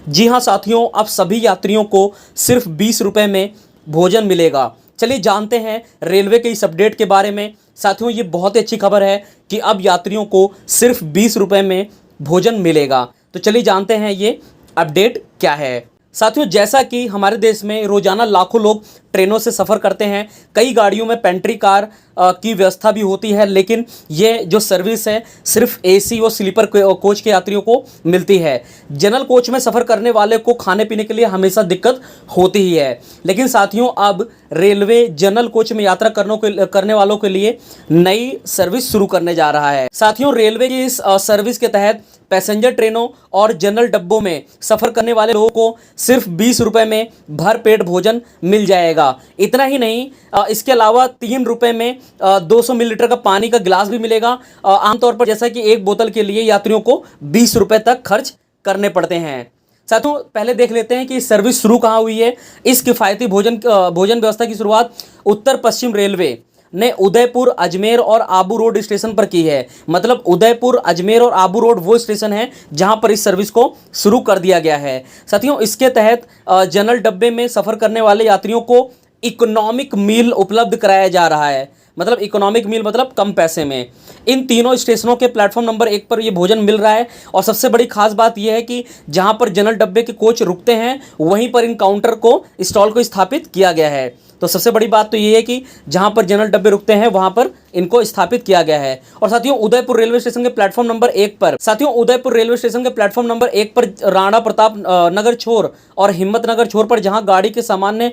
जी हाँ साथियों, अब सभी यात्रियों को सिर्फ 20 रुपये में भोजन मिलेगा। चलिए जानते हैं रेलवे के इस अपडेट के बारे में। साथियों, ये बहुत ही अच्छी खबर है कि अब यात्रियों को सिर्फ 20 रुपये में भोजन मिलेगा। तो चलिए जानते हैं ये अपडेट क्या है। साथियों, जैसा कि हमारे देश में रोजाना लाखों लोग ट्रेनों से सफ़र करते हैं, कई गाड़ियों में पेंट्री कार की व्यवस्था भी होती है, लेकिन ये जो सर्विस है सिर्फ एसी और स्लीपर कोच के यात्रियों को मिलती है। जनरल कोच में सफ़र करने वाले को खाने पीने के लिए हमेशा दिक्कत होती ही है। लेकिन साथियों, अब रेलवे जनरल कोच में यात्रा करने वालों के लिए नई सर्विस शुरू करने जा रहा है। साथियों, रेलवे की इस सर्विस के तहत पैसेंजर ट्रेनों और जनरल डब्बों में सफ़र करने वाले लोगों को सिर्फ 20 रुपये में भरपेट भोजन मिल जाएगा। इतना ही नहीं, इसके अलावा 3 रुपये में 200 मिलीलीटर का पानी का गिलास भी मिलेगा। आमतौर पर जैसा कि एक बोतल के लिए यात्रियों को 20 रुपये तक खर्च करने पड़ते हैं। साथियों, पहले देख लेते हैं कि सर्विस शुरू कहाँ हुई है। इस किफ़ायती भोजन व्यवस्था की शुरुआत उत्तर पश्चिम रेलवे ने उदयपुर, अजमेर और आबू रोड स्टेशन पर की है। मतलब उदयपुर, अजमेर और आबू रोड वो स्टेशन है जहां पर इस सर्विस को शुरू कर दिया गया है। साथियों, इसके तहत जनरल डब्बे में सफ़र करने वाले यात्रियों को इकोनॉमिक मील उपलब्ध कराया जा रहा है। मतलब इकोनॉमिक मील मतलब कम पैसे में। इन तीनों स्टेशनों के प्लेटफॉर्म नंबर 1 पर ये भोजन मिल रहा है। और सबसे बड़ी खास बात यह है कि जहां पर जनरल डब्बे के कोच रुकते हैं वहीं पर इन काउंटर को, स्टॉल को स्थापित किया गया है। तो सबसे बड़ी बात तो ये है कि जहां पर जनरल डब्बे रुकते हैं वहां पर इनको स्थापित किया गया है। और साथियों, उदयपुर रेलवे स्टेशन के प्लेटफॉर्म नंबर 1 पर राणा प्रताप नगर छोर और हिम्मत नगर छोर पर जहां गाड़ी के सामान्य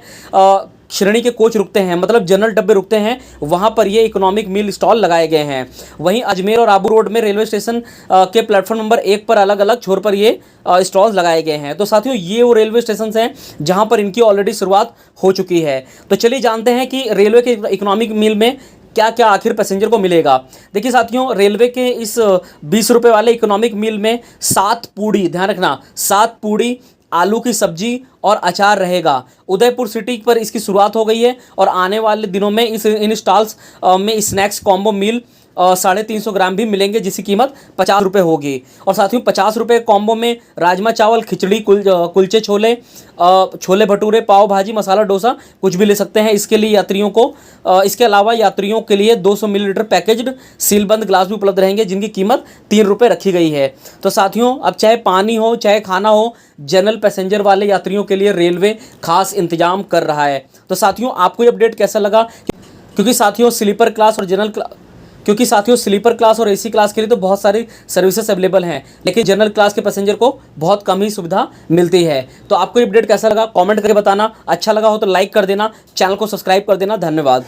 श्रेणी के कोच रुकते हैं, मतलब जनरल डब्बे रुकते हैं, वहां पर ये इकोनॉमिक मील स्टॉल लगाए गए हैं। वहीं अजमेर और आबू रोड में रेलवे स्टेशन के प्लेटफॉर्म नंबर 1 पर अलग अलग छोर पर ये स्टॉल्स लगाए गए हैं। तो साथियों, ये वो रेलवे स्टेशन हैं जहां पर इनकी ऑलरेडी शुरुआत हो चुकी है। तो चलिए जानते हैं कि रेलवे के इकोनॉमिक मील में क्या क्या आखिर पैसेंजर को मिलेगा। देखिए साथियों, रेलवे के इस 20 रुपये वाले इकोनॉमिक मील में 7 पूड़ी, ध्यान रखना, 7 पूड़ी, आलू की सब्जी और अचार रहेगा। उदयपुर सिटी पर इसकी शुरुआत हो गई है और आने वाले दिनों में इन स्टॉल्स में स्नैक्स कॉम्बो मील 350 ग्राम भी मिलेंगे, जिसकी कीमत 50 रुपये होगी। और साथियों, 50 रुपये कॉम्बो में राजमा चावल, खिचड़ी, कुलचे छोले, छोले भटूरे, पाव भाजी, मसाला डोसा कुछ भी ले सकते हैं। इसके अलावा यात्रियों के लिए 200 मिलीलीटर पैकेज्ड सीलबंद ग्लास भी उपलब्ध रहेंगे, जिनकी कीमत 3 रुपये रखी गई है। तो साथियों, अब चाहे पानी हो चाहे खाना हो, जनरल पैसेंजर वाले यात्रियों के लिए रेलवे खास इंतजाम कर रहा है। तो साथियों, आपको ये अपडेट कैसा लगा? क्योंकि साथियों, स्लीपर क्लास और एसी क्लास के लिए तो बहुत सारी सर्विसेज अवेलेबल हैं, लेकिन जनरल क्लास के पैसेंजर को बहुत कम ही सुविधा मिलती है। तो आपको ये अपडेट कैसा लगा कमेंट करके बताना। अच्छा लगा हो तो लाइक कर देना, चैनल को सब्सक्राइब कर देना। धन्यवाद।